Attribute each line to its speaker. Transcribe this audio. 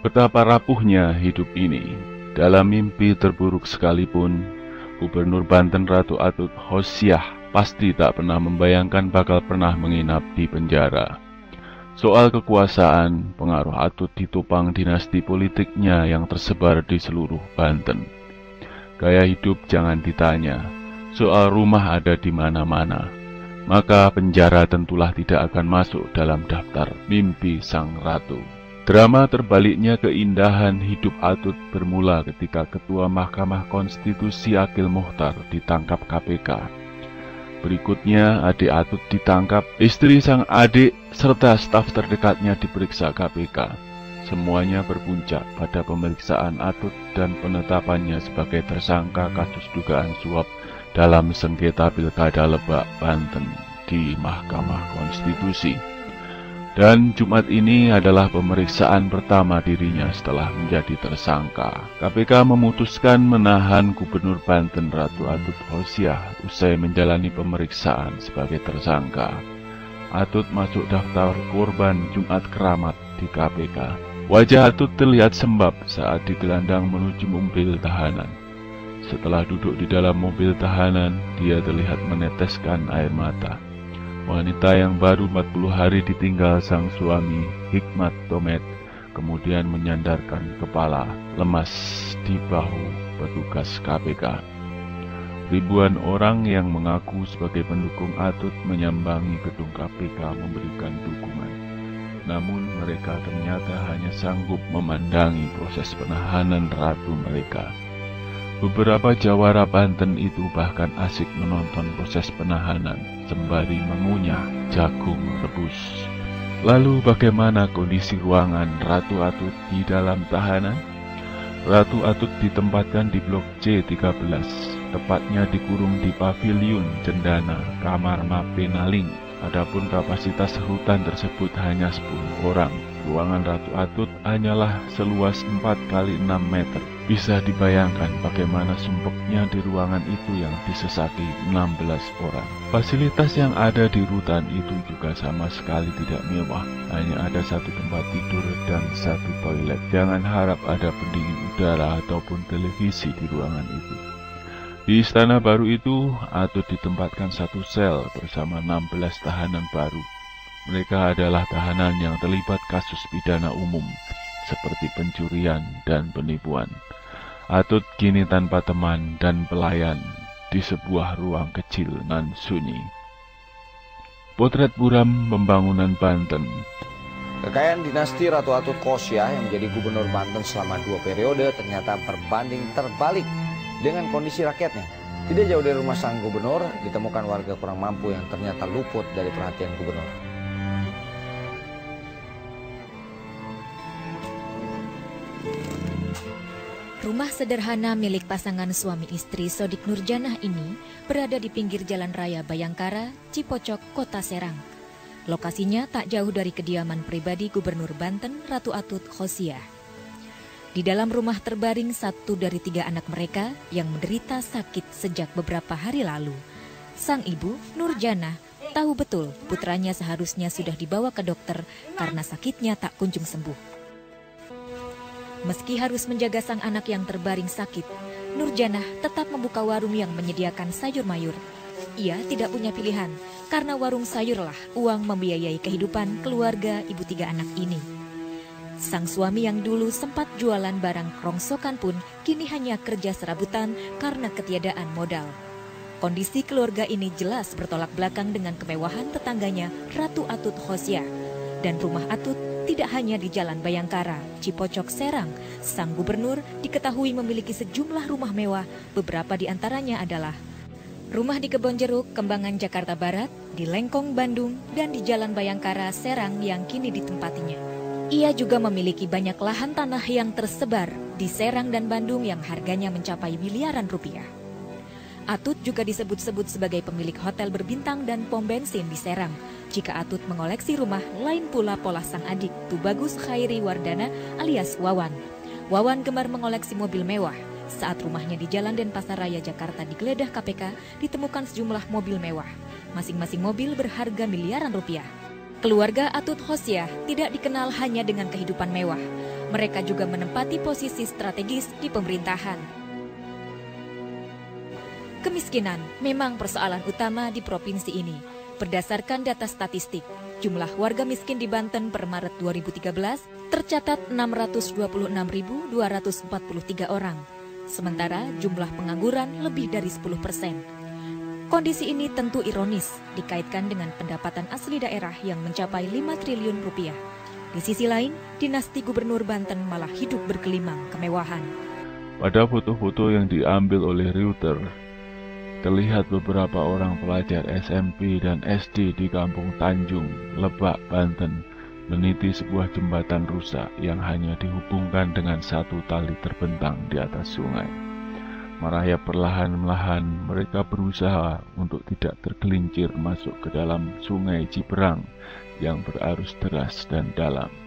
Speaker 1: Betapa rapuhnya hidup ini. Dalam mimpi terburuk sekalipun, Gubernur Banten Ratu Atut Khosyah pasti tak pernah membayangkan bakal pernah menginap di penjara. Soal kekuasaan, pengaruh Atut ditopang dinasti politiknya yang tersebar di seluruh Banten. Gaya hidup jangan ditanya, soal rumah ada di mana-mana. Maka penjara tentulah tidak akan masuk dalam daftar mimpi sang ratu. Drama terbaliknya keindahan hidup Atut bermula ketika Ketua Mahkamah Konstitusi Akil Muchtar ditangkap KPK. Berikutnya adik Atut ditangkap, istri sang adik serta staf terdekatnya diperiksa KPK. Semuanya berpuncak pada pemeriksaan Atut dan penetapannya sebagai tersangka kasus dugaan suap dalam sengketa Pilkada Lebak, Banten di Mahkamah Konstitusi. Dan Jumat ini adalah pemeriksaan pertama dirinya setelah menjadi tersangka. KPK memutuskan menahan Gubernur Banten Ratu Atut Khosyah usai menjalani pemeriksaan sebagai tersangka. Atut masuk daftar korban Jumat Keramat di KPK. Wajah Atut terlihat sembab saat digelandang menuju mobil tahanan. Setelah duduk di dalam mobil tahanan, dia terlihat meneteskan air mata. Wanita yang baru 40 hari ditinggal sang suami, Hikmat Tomet, kemudian menyandarkan kepala lemas di bahu petugas KPK. Ribuan orang yang mengaku sebagai pendukung Atut menyambangi gedung KPK memberikan dukungan. Namun mereka ternyata hanya sanggup memandangi proses penahanan ratu mereka. Beberapa jawara Banten itu bahkan asik menonton proses penahanan sembari mengunyah jagung rebus. Lalu bagaimana kondisi ruangan Ratu Atut di dalam tahanan? Ratu Atut ditempatkan di blok C13, tepatnya dikurung di paviliun Cendana, kamar Mapenaling. Adapun kapasitas rutan tersebut hanya 10 orang. Ruangan Ratu Atut hanyalah seluas 4 kali 6 meter. Bisa dibayangkan bagaimana sumpeknya di ruangan itu yang disesaki 16 orang. Fasilitas yang ada di rutan itu juga sama sekali tidak mewah. Hanya ada satu tempat tidur dan satu toilet. Jangan harap ada pendingin udara ataupun televisi di ruangan itu. Di istana baru itu, Atut ditempatkan satu sel bersama 16 tahanan baru. Mereka adalah tahanan yang terlibat kasus pidana umum, seperti pencurian dan penipuan. Atut kini tanpa teman dan pelayan di sebuah ruang kecil nan sunyi. Potret buram pembangunan Banten.
Speaker 2: Kekayaan dinasti Ratu Atut Khosyah yang menjadi gubernur Banten selama 2 periode ternyata berbanding terbalik dengan kondisi rakyatnya. Tidak jauh dari rumah sang gubernur ditemukan warga kurang mampu yang ternyata luput dari perhatian gubernur.
Speaker 3: Rumah sederhana milik pasangan suami istri Sodik Nurjanah ini berada di pinggir Jalan Raya Bayangkara, Cipocok, Kota Serang. Lokasinya tak jauh dari kediaman pribadi Gubernur Banten Ratu Atut Khosyah. Di dalam rumah terbaring satu dari 3 anak mereka yang menderita sakit sejak beberapa hari lalu. Sang ibu, Nurjanah, tahu betul putranya seharusnya sudah dibawa ke dokter karena sakitnya tak kunjung sembuh. Meski harus menjaga sang anak yang terbaring sakit, Nurjanah tetap membuka warung yang menyediakan sayur mayur. Ia tidak punya pilihan, karena warung sayurlah uang membiayai kehidupan keluarga ibu 3 anak ini. Sang suami yang dulu sempat jualan barang rongsokan pun kini hanya kerja serabutan karena ketiadaan modal. Kondisi keluarga ini jelas bertolak belakang dengan kemewahan tetangganya Ratu Atut Khosyah. Dan rumah Atut tidak hanya di Jalan Bayangkara, Cipocok, Serang. Sang gubernur diketahui memiliki sejumlah rumah mewah, beberapa di antaranya adalah rumah di Kebon Jeruk, Kembangan, Jakarta Barat, di Lengkong, Bandung, dan di Jalan Bayangkara, Serang yang kini ditempatinya. Ia juga memiliki banyak lahan tanah yang tersebar di Serang dan Bandung yang harganya mencapai miliaran rupiah. Atut juga disebut-sebut sebagai pemilik hotel berbintang dan pom bensin di Serang. Jika Atut mengoleksi rumah, lain pula pola sang adik, Tubagus Khairi Wardana alias Wawan. Wawan gemar mengoleksi mobil mewah. Saat rumahnya di Jalan Denpasar Raya, Jakarta digeledah KPK, ditemukan sejumlah mobil mewah. Masing-masing mobil berharga miliaran rupiah. Keluarga Atut Khosyah tidak dikenal hanya dengan kehidupan mewah. Mereka juga menempati posisi strategis di pemerintahan. Kemiskinan memang persoalan utama di provinsi ini. Berdasarkan data statistik, jumlah warga miskin di Banten per Maret 2013 tercatat 626.243 orang. Sementara jumlah pengangguran lebih dari 10%. Kondisi ini tentu ironis dikaitkan dengan pendapatan asli daerah yang mencapai 5 triliun rupiah. Di sisi lain, dinasti Gubernur Banten malah hidup bergelimang kemewahan.
Speaker 1: Pada foto-foto yang diambil oleh Reuters, terlihat beberapa orang pelajar SMP dan SD di Kampung Tanjung, Lebak, Banten, meniti sebuah jembatan rusak yang hanya dihubungkan dengan satu tali terbentang di atas sungai. Merayap perlahan-lahan, mereka berusaha untuk tidak tergelincir masuk ke dalam sungai Ciberang yang berarus deras dan dalam.